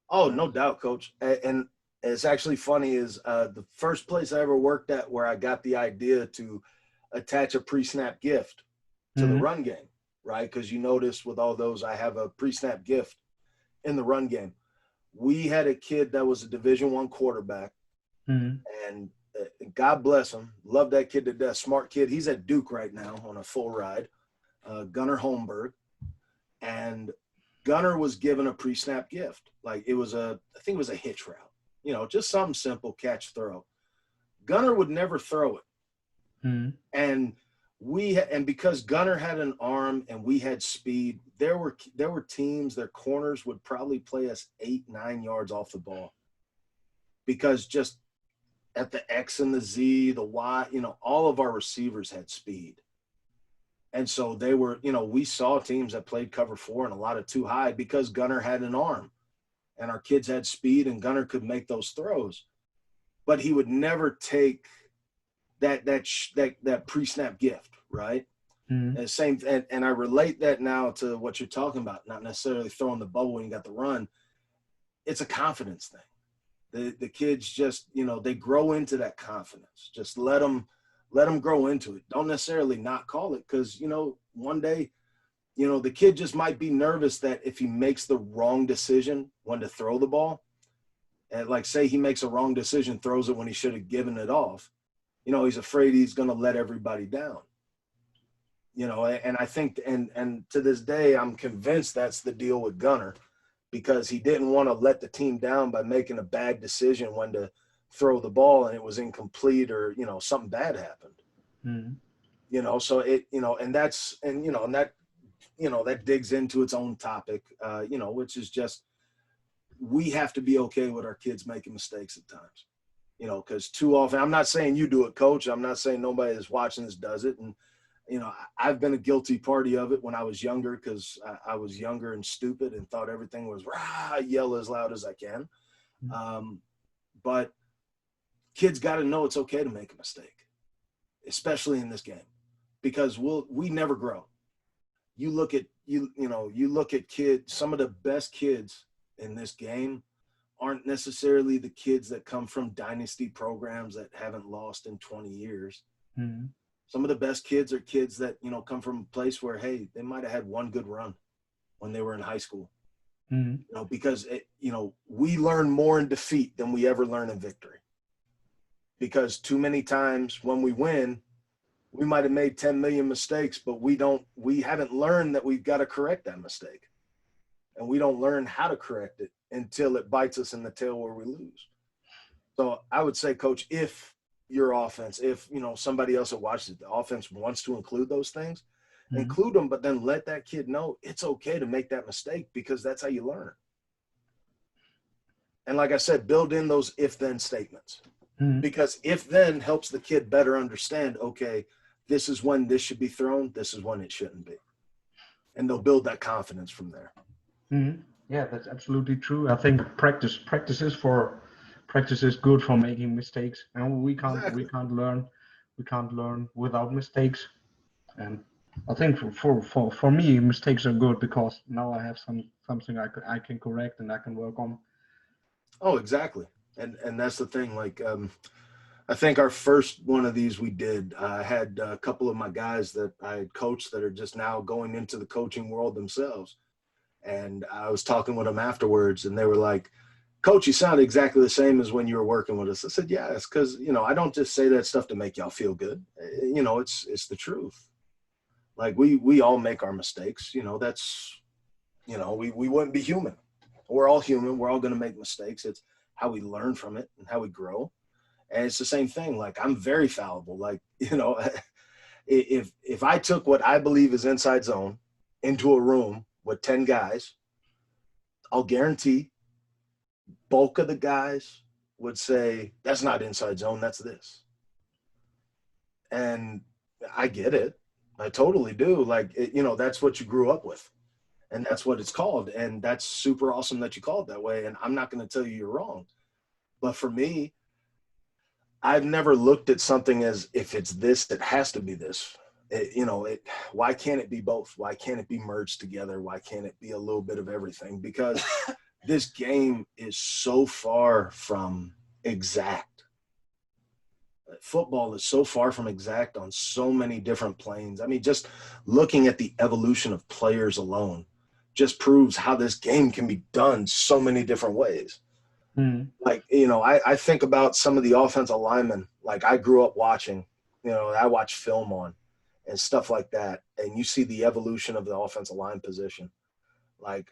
Oh, no doubt, Coach. And it's actually funny is the first place I ever worked at where I got the idea to attach a pre-snap gift to the run game right? Because you notice with all those, I have a pre-snap gift in the run game. We had a kid that was a Division I quarterback, and God bless him. Love that kid to death. Smart kid. He's at Duke right now on a full ride. Gunnar Holmberg. And Gunnar was given a pre-snap gift. Like I think it was a hitch route. Just something simple, catch, throw. Gunnar would never throw it. And because Gunnar had an arm and we had speed, there were teams, their corners would probably play us 8-9 yards off the ball, because just at the X and the Z, the Y, all of our receivers had speed. And so they were, we saw teams that played cover 4 and a lot of too high because Gunnar had an arm and our kids had speed and Gunnar could make those throws. But he would never take that pre-snap gift, right? And I relate that now to what you're talking about, not necessarily throwing the bubble when you got the run. It's a confidence thing. The kids just, they grow into that confidence. Just let them grow into it. Don't necessarily not call it, because, one day, the kid just might be nervous that if he makes the wrong decision when to throw the ball, and like say he makes a wrong decision, throws it when he should have given it off, he's afraid he's going to let everybody down. And I think, and to this day, I'm convinced that's the deal with Gunnar, because he didn't want to let the team down by making a bad decision when to throw the ball and it was incomplete, or, something bad happened. So it, and that digs into its own topic, which is just, we have to be okay with our kids making mistakes at times, because too often, I'm not saying you do it, Coach. I'm not saying nobody that's watching this does it. And, I've been a guilty party of it when I was younger, because I was younger and stupid and thought everything was rah, yell as loud as I can. But kids got to know it's okay to make a mistake, especially in this game, because we never grow. You look at kids, some of the best kids in this game aren't necessarily the kids that come from dynasty programs that haven't lost in 20 years. Some of the best kids are kids that, come from a place where, hey, they might have had one good run when they were in high school. Because we learn more in defeat than we ever learn in victory. Because too many times when we win, we might have made 10 million mistakes, but we haven't learned that we've got to correct that mistake. And we don't learn how to correct it until it bites us in the tail where we lose. So I would say, Coach, if your offense, if, somebody else that watches the offense wants to include those things, include them, but then let that kid know it's okay to make that mistake, because that's how you learn. And like I said, build in those if-then statements, because if-then helps the kid better understand, okay, this is when this should be thrown, this is when it shouldn't be. And they'll build that confidence from there. Yeah, that's absolutely true. I think practice is good for making mistakes, and we can't learn without mistakes. And I think for me, mistakes are good, because now I have something I can correct and I can work on. Oh, exactly. And that's the thing. Like, I think our first one of these we did, I had a couple of my guys that I had coached that are just now going into the coaching world themselves. And I was talking with them afterwards, and they were like, Coach, you sound exactly the same as when you were working with us. I said, yeah, it's because, I don't just say that stuff to make y'all feel good. It's the truth. Like we all make our mistakes, that's, we wouldn't be human. We're all human. We're all going to make mistakes. It's how we learn from it and how we grow. And it's the same thing. Like, I'm very fallible. Like, if I took what I believe is inside zone into a room with 10 guys, I'll guarantee bulk of the guys would say, that's not inside zone, that's this. And I get it. I totally do. Like, that's what you grew up with, and that's what it's called. And that's super awesome that you call it that way. And I'm not going to tell you you're wrong. But for me, I've never looked at something as, if it's this, it has to be this. Why can't it be both? Why can't it be merged together? Why can't it be a little bit of everything? Because this game is so far from exact. football is so far from exact on so many different planes. I mean, just looking at the evolution of players alone just proves how this game can be done so many different ways. Like, I think about some of the offensive linemen, like I grew up watching, I watch film on and stuff like that. And you see the evolution of the offensive line position. Like,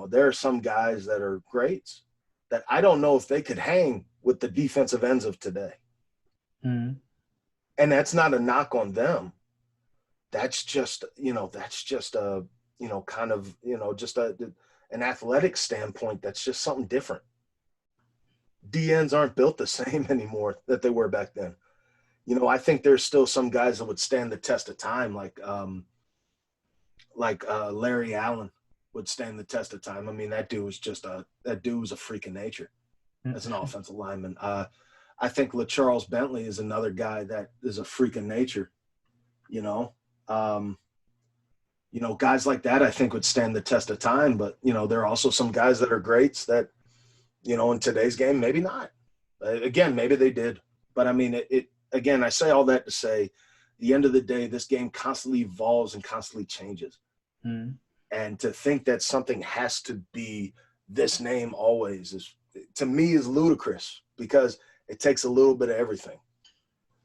there are some guys that are greats that I don't know if they could hang with the defensive ends of today. And that's not a knock on them. That's just, kind of, just an athletic standpoint. That's just something different. DNs aren't built the same anymore that they were back then. I think there's still some guys that would stand the test of time, like Larry Allen would stand the test of time. I mean, that dude was a freak of nature as an offensive lineman. I think LaCharles Bentley is another guy that is a freak of nature. Guys like that I think would stand the test of time. But there are also some guys that are greats that, in today's game, maybe not. Again, maybe they did. But I mean, again, I say all that to say, at the end of the day, this game constantly evolves and constantly changes. And to think that something has to be this name always is, to me, is ludicrous, because it takes a little bit of everything.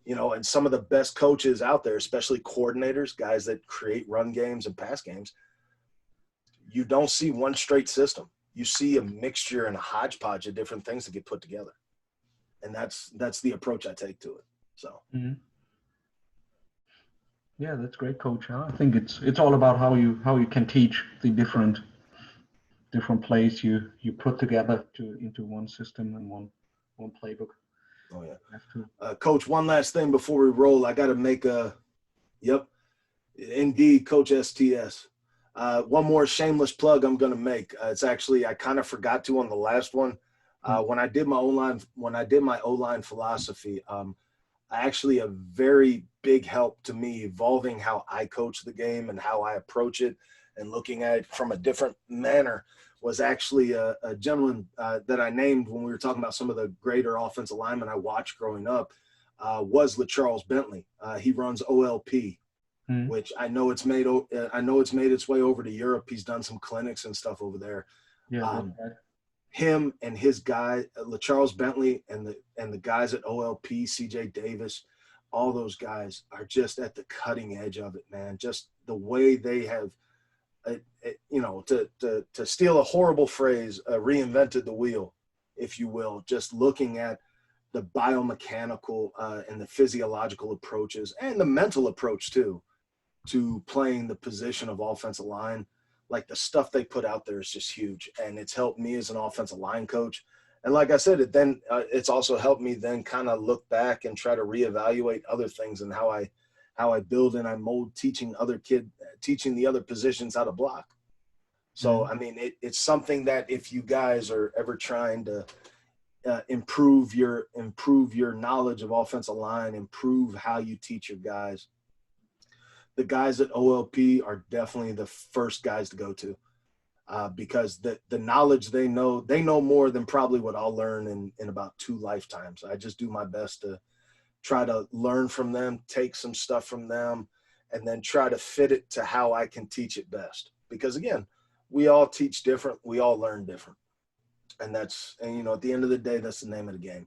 And some of the best coaches out there, especially coordinators, guys that create run games and pass games, you don't see one straight system. You see a mixture and a hodgepodge of different things that get put together. And that's the approach I take to it. So. Yeah, that's great, Coach. I think it's all about how you can teach the different plays you put together into one system and one playbook. Oh yeah. Coach, one last thing before we roll. I got to make indeed, Coach STS. One more shameless plug I'm going to make. It's actually, I kind of forgot to on the last one. When I did my O-line philosophy, actually a very big help to me evolving how I coach the game and how I approach it and looking at it from a different manner was actually a gentleman that I named when we were talking about some of the greater offensive linemen I watched growing up, was LaCharles Bentley. He runs OLP, which I know it's made its way over to Europe. He's done some clinics and stuff over there. Yeah. Him and his guy, LaCharles Bentley, and the guys at OLP, CJ Davis, all those guys are just at the cutting edge of it, man. Just the way they have, to steal a horrible phrase, reinvented the wheel, if you will, just looking at the biomechanical and the physiological approaches and the mental approach too, to playing the position of offensive line. Like, the stuff they put out there is just huge, and it's helped me as an offensive line coach. And like I said, it's also helped me then kind of look back and try to reevaluate other things and how I build and I mold teaching the other positions how to block. So, I mean, it's something that if you guys are ever trying to improve your knowledge of offensive line, improve how you teach your guys, the guys at OLP are definitely the first guys to go to, because the knowledge they know more than probably what I'll learn in about 2 lifetimes. I just do my best to try to learn from them, take some stuff from them, and then try to fit it to how I can teach it best. Because again, we all teach different, we all learn different. And at the end of the day, that's the name of the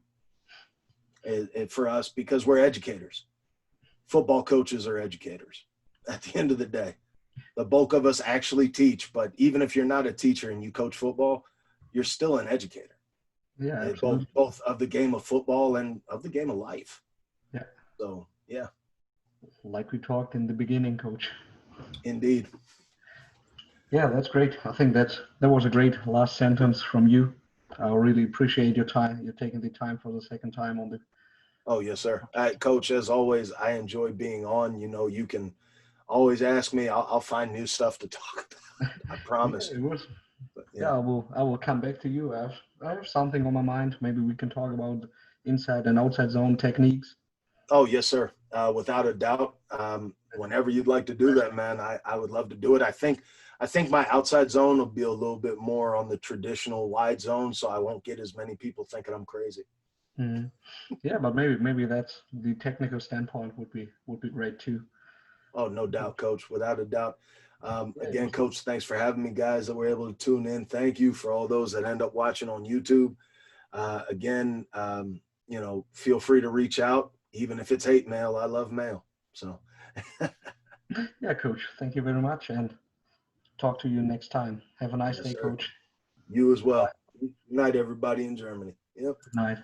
game. For us, because we're educators. Football coaches are educators. At the end of the day, the bulk of us actually teach, but even if you're not a teacher and you coach football, you're still an educator. Yeah, absolutely. Both of the game of football and of the game of life. Yeah. So, yeah. Like we talked in the beginning, Coach. Indeed. Yeah, that's great. I think that was a great last sentence from you. I really appreciate your time. You're taking the time for the second time on the. Oh, yes, sir. Coach, as always, I enjoy being on. You can always ask me. I'll find new stuff to talk about. I promise. Yeah, I will come back to you. I have something on my mind. Maybe we can talk about inside and outside zone techniques. Oh, yes, sir. Without a doubt. Whenever you'd like to do that, man, I would love to do it. I think my outside zone will be a little bit more on the traditional wide zone, so I won't get as many people thinking I'm crazy. Mm. Yeah, but maybe that's the technical standpoint would be great too. Oh, no doubt, Coach, without a doubt. Yeah, Again, Coach, thanks for having me, guys, that were able to tune in. Thank you for all those that end up watching on YouTube. Again, feel free to reach out, even if it's hate mail. I love mail. So, yeah, Coach. Thank you very much, and talk to you next time. Have a nice yes, day, sir. Coach. You as Bye. well. Good night, everybody in Germany. Yep. Good night.